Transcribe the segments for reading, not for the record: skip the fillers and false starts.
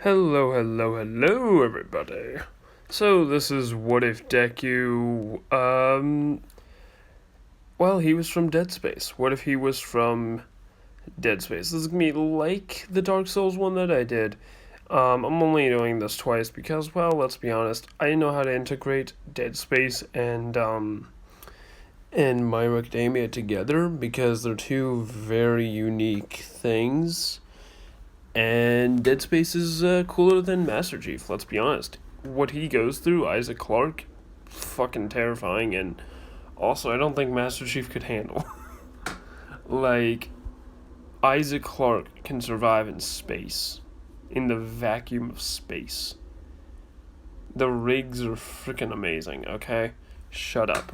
Hello, hello, hello, everybody. So this is What If Deku, well, he was from Dead Space. What if he was from Dead Space? This is gonna be like the Dark Souls one that I did. I'm only doing this twice because, well, let's be honest, I didn't know how to integrate Dead Space and My Hero Academia together because they're two very unique things. And Dead Space is cooler than Master Chief, let's be honest. What he goes through, Isaac Clarke, fucking terrifying, and also I don't think Master Chief could handle. Like, Isaac Clarke can survive in space, in the vacuum of space. The rigs are freaking amazing, okay? Shut up.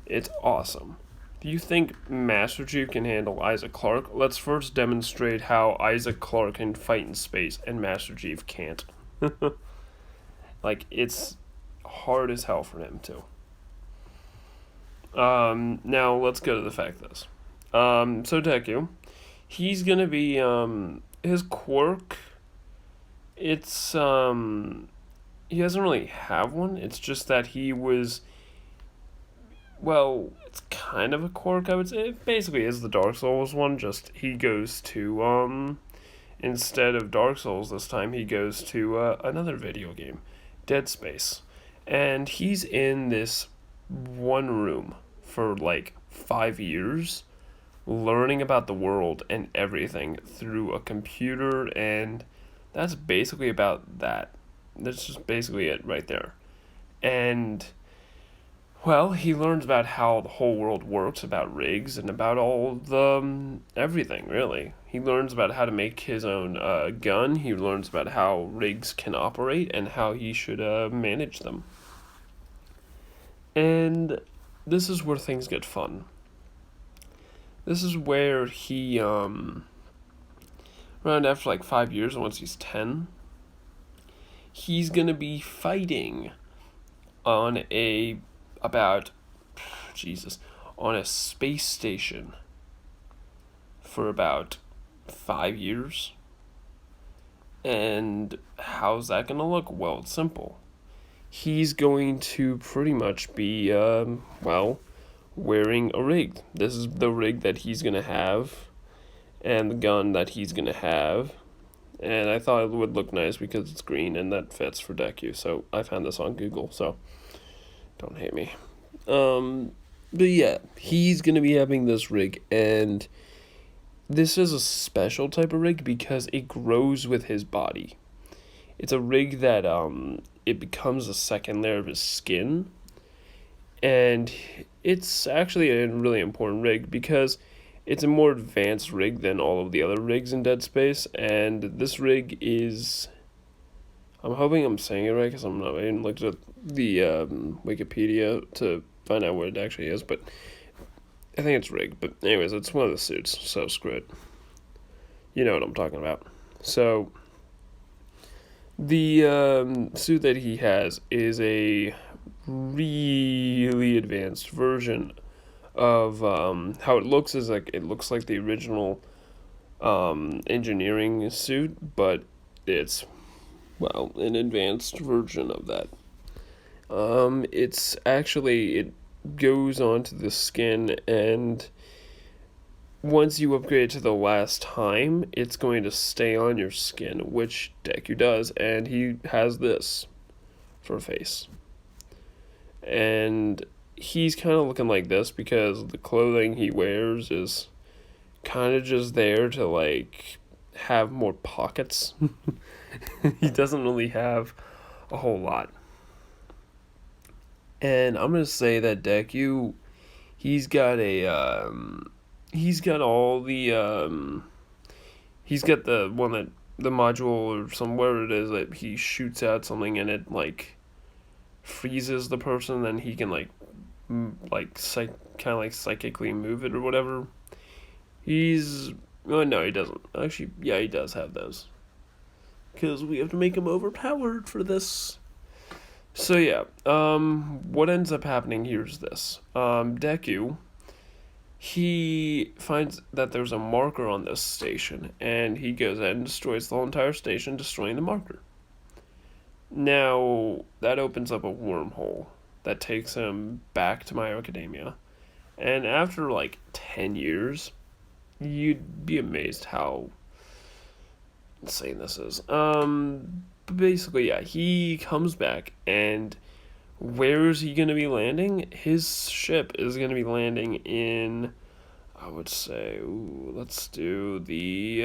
It's awesome. Do you think Master Chief can handle Isaac Clarke? Let's first demonstrate how Isaac Clarke can fight in space and Master Chief can't. Like, it's hard as hell for him to. Now let's go to the fact of this. So Deku, he's gonna be, his quirk, it's, he doesn't really have one. It's just that he was, well, it's kind of a quirk, I would say. It basically is the Dark Souls one, just he goes to, instead of Dark Souls this time, he goes to, another video game, Dead Space. And he's in this one room for like 5 years, learning about the world and everything through a computer, and that's basically about that. That's just basically it right there. And well, he learns about how the whole world works, about rigs, and about all the everything, really. He learns about how to make his own gun. He learns about how rigs can operate and how he should manage them. And this is where things get fun. This is where he, around after like 5 years, once he's 10, he's gonna be fighting on Jesus, on a space station for about 5 years. And how's that gonna look? Well, it's simple. He's going to pretty much be, wearing a rig. This is the rig that he's gonna have, and the gun that he's gonna have. And I thought it would look nice because it's green and that fits for Deku. So I found this on Google, so don't hate me. But yeah, he's gonna be having this rig, and this is a special type of rig because it grows with his body. It's a rig that it becomes a second layer of his skin, and it's actually a really important rig because it's a more advanced rig than all of the other rigs in Dead Space, and this rig is, I'm hoping I'm saying it right because I didn't look at the Wikipedia to find out what it actually is, but I think it's rigged. But anyways, it's one of the suits, so screw it. You know what I'm talking about. So the suit that he has is a really advanced version of how it looks. Is like it looks like the original engineering suit, but it's, well, an advanced version of that. It's actually, it goes onto the skin, and once you upgrade it to the last time, it's going to stay on your skin, which Deku does, and he has this for a face. And he's kind of looking like this because the clothing he wears is kind of just there to, like, have more pockets. He doesn't really have a whole lot. And I'm gonna say that Deku, he's got he's got all the, he's got the one that, the module or somewhere it is that he shoots out something and it, like, freezes the person, then he can, like, kind of like psychically move it or whatever. He's, oh no, he doesn't. Actually, yeah, he does have those. Because we have to make him overpowered for this. So yeah, what ends up happening here is this. Deku, he finds that there's a marker on this station, and he goes ahead and destroys the whole entire station, destroying the marker. Now, that opens up a wormhole that takes him back to My Hero Academia. And after like 10 years, you'd be amazed how insane this is. Basically, yeah, he comes back, and where is he going to be landing? His ship is going to be landing in, I would say, let's do the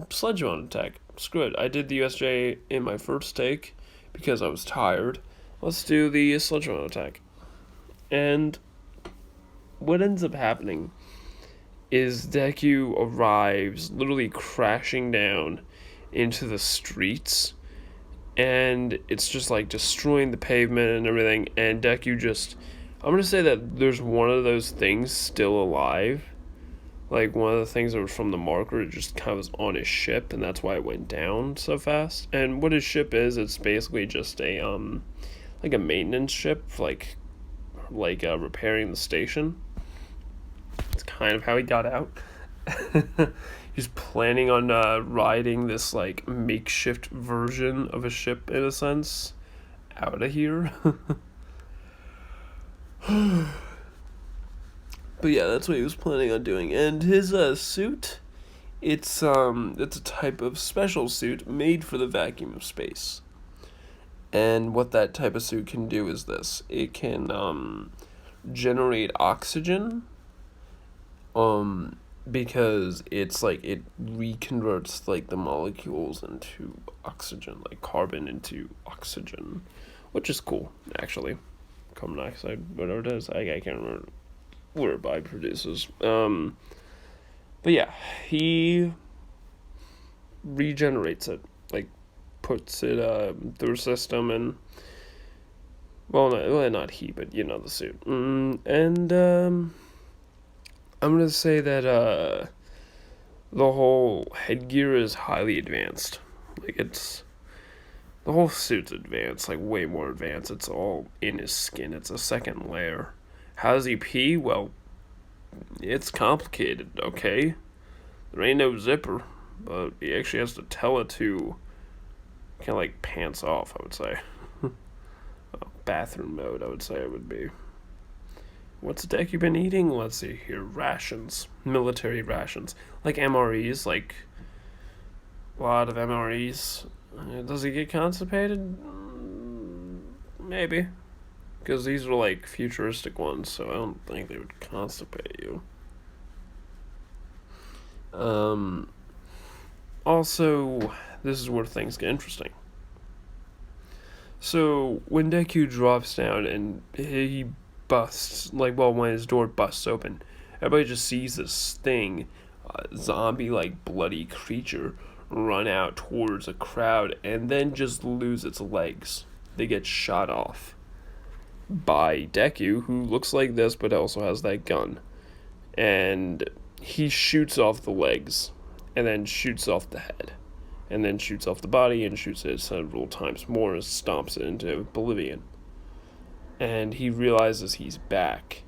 Sludge attack. Screw it. I did the USJ in my first take because I was tired. Let's do the Sludge attack. And what ends up happening is Deku arrives literally crashing down into the streets, and it's just like destroying the pavement and everything, and Deku just, I'm gonna say that there's one of those things still alive, like one of the things that was from the marker. It just kind of was on his ship, and that's why it went down so fast. And what his ship is, it's basically just a like a maintenance ship, like repairing the station. It's kind of how he got out. He's planning on riding this like makeshift version of a ship, in a sense, out of here. But yeah, that's what he was planning on doing. And his suit, it's a type of special suit made for the vacuum of space. And what that type of suit can do is this: it can generate oxygen. Because it's like it reconverts like the molecules into oxygen, like carbon into oxygen, which is cool actually. Carbon dioxide, whatever it is, I can't remember what it by produces. But yeah, he regenerates it, like puts it through a system, and not he, but the suit. And I'm gonna say that the whole headgear is highly advanced. Like the whole suit's advanced, like way more advanced. It's all in his skin. It's a second layer. How does he pee? Well, it's complicated, okay? There ain't no zipper, but he actually has to tell it to kind of like pants off, I would say. Bathroom mode, I would say it would be. What's Deku been eating? Let's see here. Rations. Military rations. Like MREs, like a lot of MREs. Does he get constipated? Maybe. Because these are like futuristic ones, so I don't think they would constipate you. Also, this is where things get interesting. So, when Deku drops down and he busts, when his door busts open, everybody just sees this thing, zombie like bloody creature, run out towards a crowd and then just lose its legs. They get shot off by Deku, who looks like this but also has that gun, and he shoots off the legs and then shoots off the head and then shoots off the body and shoots it several times more and stomps it into oblivion. And he realizes he's back.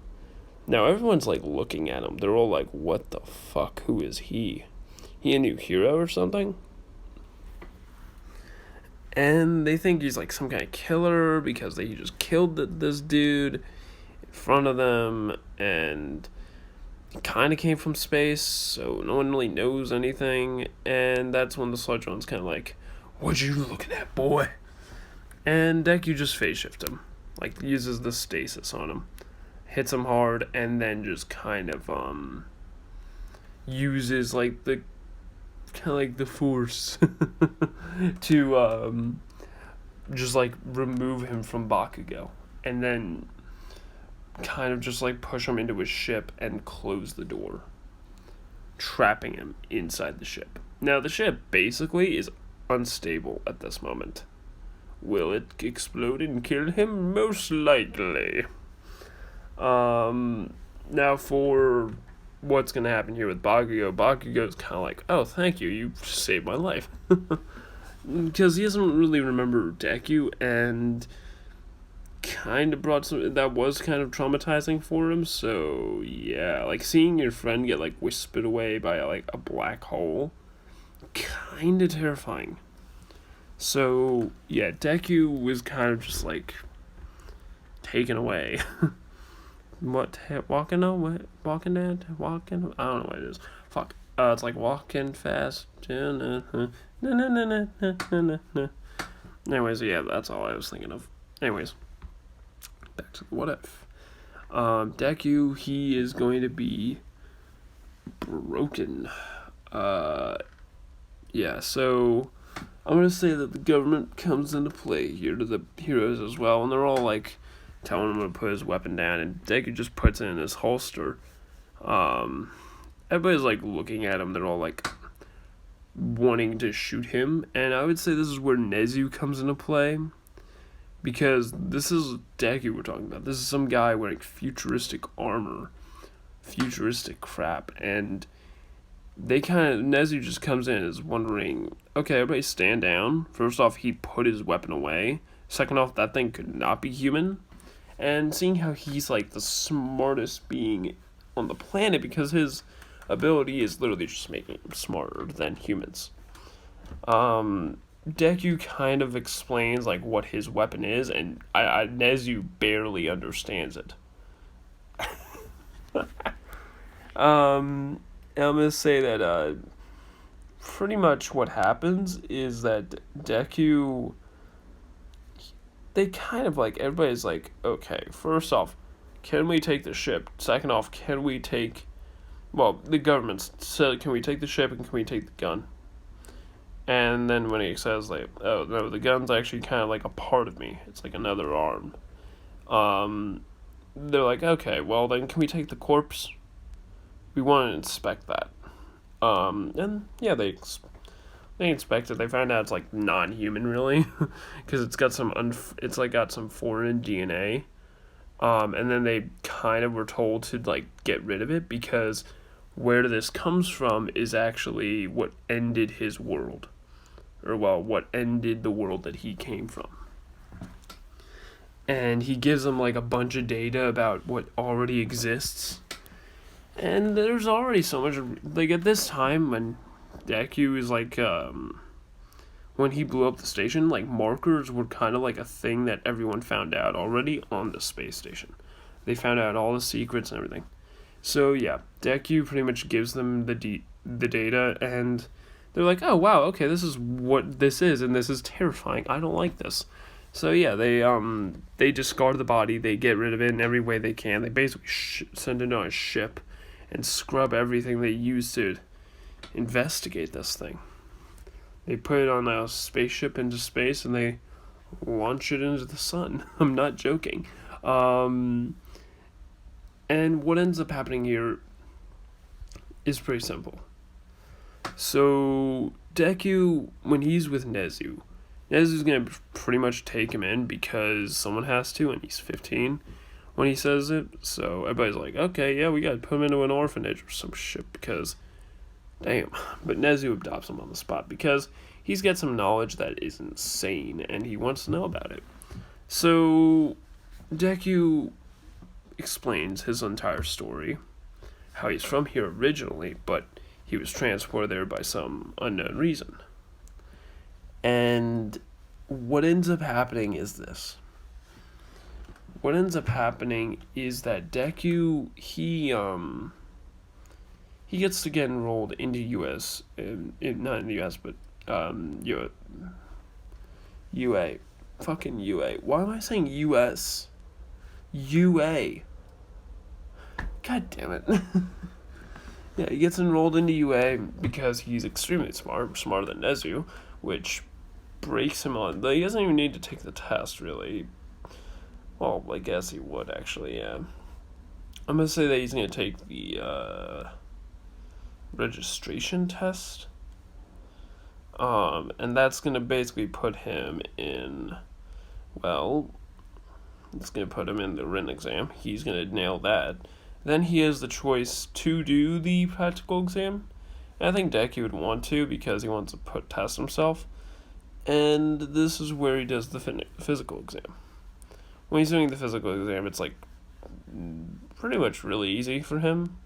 Now everyone's like looking at him. They're all like, what the fuck? Who is he? He a new hero or something? And they think he's like some kind of killer because he just killed this dude in front of them, and he kind of came from space, so no one really knows anything. And that's when the Sludge one's kind of like, what you looking at, boy? And Deku just phase shifts him. Like, uses the stasis on him, hits him hard, and then just kind of uses like the force to just like remove him from Bakugo, and then kind of just like push him into his ship and close the door, trapping him inside the ship. Now the ship basically is unstable at this moment. Will it explode and kill him? Most likely. Now for what's going to happen here with Bakugo's kind of like, oh, thank you, you saved my life. Because he doesn't really remember Deku, and kind of brought that was kind of traumatizing for him, so yeah, like seeing your friend get like whispered away by like a black hole, kind of terrifying. So yeah, Deku was kind of just like taken away. Walking away, walking dead, walking. I don't know what it is. Fuck. It's like walking fast. Anyways, yeah, that's all I was thinking of. Anyways, back to the what if. Deku, he is going to be broken. Yeah, so I'm gonna say that the government comes into play here to the heroes as well, and they're all like telling him to put his weapon down, and Deku just puts it in his holster. Everybody's like looking at him, they're all like wanting to shoot him, and I would say this is where Nezu comes into play. Because this is Deku we're talking about. This is some guy wearing futuristic armor, futuristic crap, and Nezu just comes in and is wondering, okay, everybody stand down. First off, he put his weapon away. Second off, that thing could not be human. And seeing how he's like the smartest being on the planet because his ability is literally just making him smarter than humans. Deku kind of explains like what his weapon is, and Nezu barely understands it. And I'm gonna say that pretty much what happens is that Deku, they kind of like everybody's like, okay, first off, can we take the ship? Second off, can we take? Well, the government said, can we take the ship and can we take the gun? And then when he says like, oh no, the gun's actually kind of like a part of me. It's like another arm. They're like, okay, well then can we take the corpse? We want to inspect that. And yeah, they inspect it. They find out it's like non-human really, because it's got it's like got some foreign DNA. And then they kind of were told to like get rid of it because where this comes from is actually what ended his world. Or, well, what ended the world that he came from. And he gives them, like, a bunch of data about what already exists. And there's already so much, like, at this time, when Deku is, like, when he blew up the station, like, markers were kind of like a thing that everyone found out already on the space station. They found out all the secrets and everything. So, yeah, Deku pretty much gives them the data, and they're like, oh, wow, okay, this is what this is, and this is terrifying. I don't like this. So, yeah, they discard the body. They get rid of it in every way they can. They basically send it on a ship and scrub everything they use to investigate this thing. They put it on a spaceship into space, and they launch it into the sun. I'm not joking. And what ends up happening here is pretty simple. So, Deku, when he's with Nezu's going to pretty much take him in because someone has to, and he's 15 when he says it. So, everybody's like, okay, yeah, we got to put him into an orphanage or some shit because, damn. But Nezu adopts him on the spot because he's got some knowledge that is insane, and he wants to know about it. So, Deku explains his entire story, how he's from here originally, but he was transported there by some unknown reason. And what ends up happening is this. What ends up happening is that Deku, he gets to get enrolled into U.S., not in the U.S., but UA. Fucking UA. Why am I saying U.S.? UA. God damn it. Yeah, he gets enrolled into UA because he's extremely smarter than Nezu, which breaks him on. He doesn't even need to take the test, really. Well, I guess he would, actually, yeah. I'm going to say that he's going to take the registration test. And that's going to basically put him in, well, it's going to put him in the written exam. He's going to nail that. Then he has the choice to do the practical exam. And I think Deku would want to because he wants to test himself. And this is where he does the physical exam. When he's doing the physical exam, it's like pretty much really easy for him.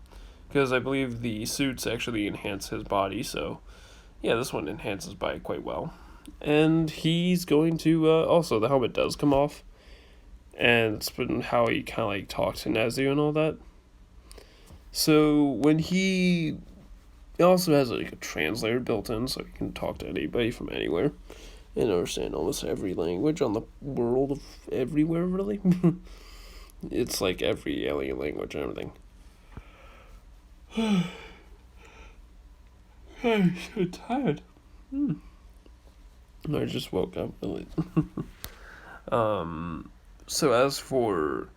Because I believe the suits actually enhance his body. So, yeah, this one enhances body quite well. And he's going to, also, the helmet does come off. And it's been how he kind of like talks to Nezu and all that. So when he also has like a translator built in, so he can talk to anybody from anywhere and understand almost every language on the world of everywhere, really. It's like every alien language and everything. I'm so tired. I just woke up, really. So as for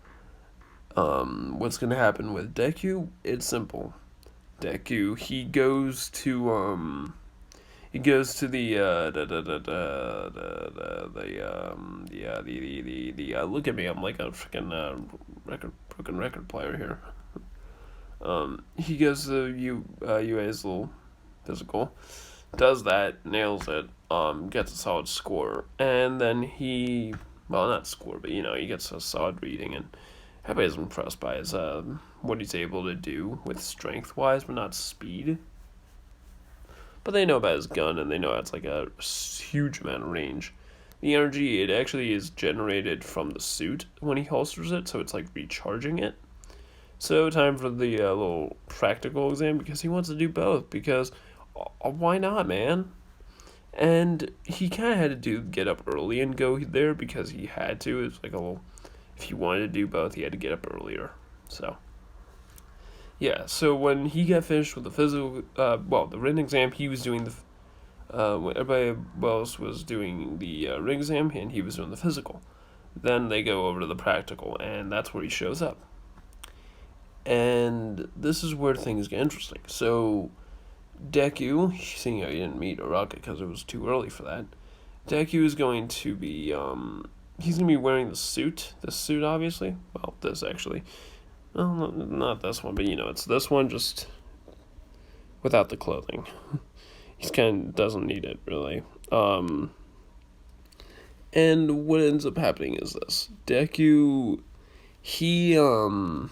what's gonna happen with Deku, it's simple. Deku, he goes to the look at me, I'm like a freaking record player here. He goes to UA's little physical, does that, nails it, gets a solid score, and then he, well, not score, but he gets a solid reading, and everybody's impressed by his what he's able to do with strength wise, but not speed. But they know about his gun, and they know it's like a huge amount of range. The energy, it actually is generated from the suit when he holsters it, so it's like recharging it. So time for the little practical exam, because he wants to do both, because why not, man? And he kind of had to get up early and go there because he had to. It's like a little, if he wanted to do both, he had to get up earlier. So, yeah, so when he got finished with the physical, the written exam, he was doing when everybody else was doing the written exam, and he was doing the physical. Then they go over to the practical, and that's where he shows up. And this is where things get interesting. So, Deku, seeing how he didn't meet Araka because it was too early for that, Deku is going to be, he's going to be wearing the suit. This suit, obviously. Well, this, actually. Well, not this one, but, it's this one, just without the clothing. He kind of doesn't need it, really. And what ends up happening is this. Deku, he, you know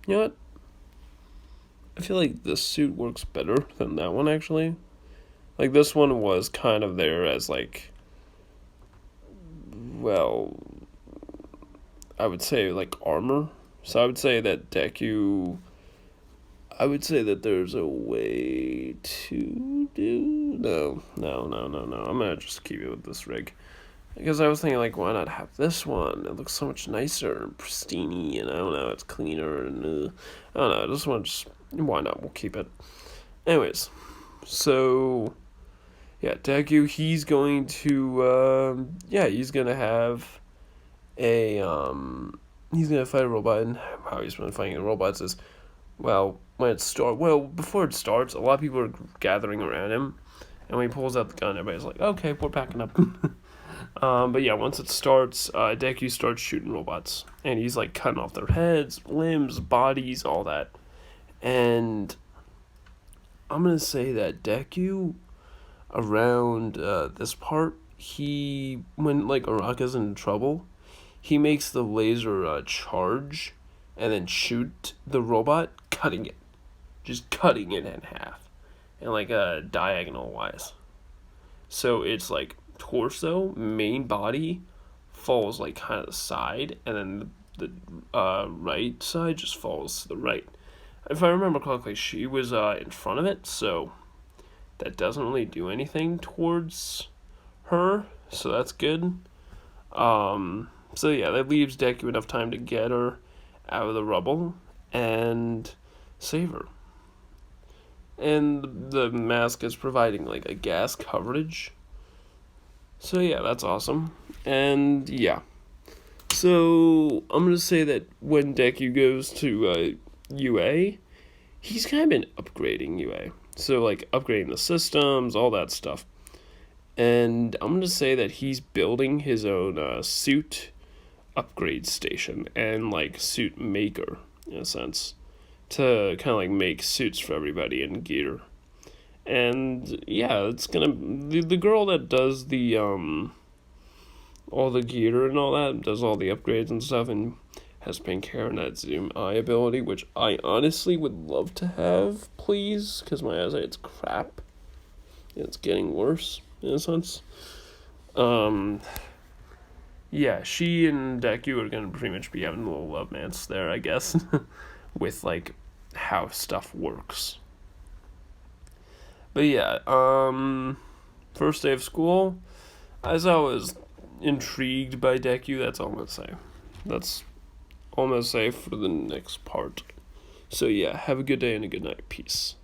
what? I feel like this suit works better than that one, actually. Like, this one was kind of there as, like, well, I would say, like, armor. So I would say that Deku, I would say that there's a way to do, no. I'm gonna just keep it with this rig. Because I was thinking, like, why not have this one? It looks so much nicer and pristine, and I don't know, it's cleaner, and I don't know, this one just, why not? We'll keep it. Anyways, so, yeah, Deku, he's going to, he's gonna have a, he's gonna fight a robot, and how he's been fighting the robots is, well, before it starts, a lot of people are gathering around him, and when he pulls out the gun, everybody's like, okay, we're packing up. But yeah, once it starts, Deku starts shooting robots, and he's like cutting off their heads, limbs, bodies, all that. And I'm gonna say that Deku, around this part, when like Araka's in trouble, he makes the laser charge, and then shoot the robot, cutting it in half, and like diagonal wise. So it's like torso, main body, falls like kind of the side, and then the right side just falls to the right. If I remember correctly, she was in front of it, so that doesn't really do anything towards her, so that's good. So yeah, that leaves Deku enough time to get her out of the rubble and save her. And the mask is providing like a gas coverage. So yeah, that's awesome. And yeah. So I'm gonna say that when Deku goes to UA, he's kind of been upgrading UA. So like upgrading the systems, all that stuff. And I'm gonna say that he's building his own suit upgrade station and like suit maker in a sense, to kind of like make suits for everybody and gear. And yeah, it's gonna, the girl that does the all the gear and all that, does all the upgrades and stuff, and has pink hair and that zoom eye ability, which I honestly would love to have, please, because my eyesight's crap. It's getting worse. in a sense. Yeah, she and Deku are gonna pretty much be having a little romance there, I guess, with like how stuff works. But yeah, first day of school, as I was intrigued by Deku, that's all I'm gonna say. That's all I'm gonna say for the next part. So yeah, have a good day and a good night. Peace.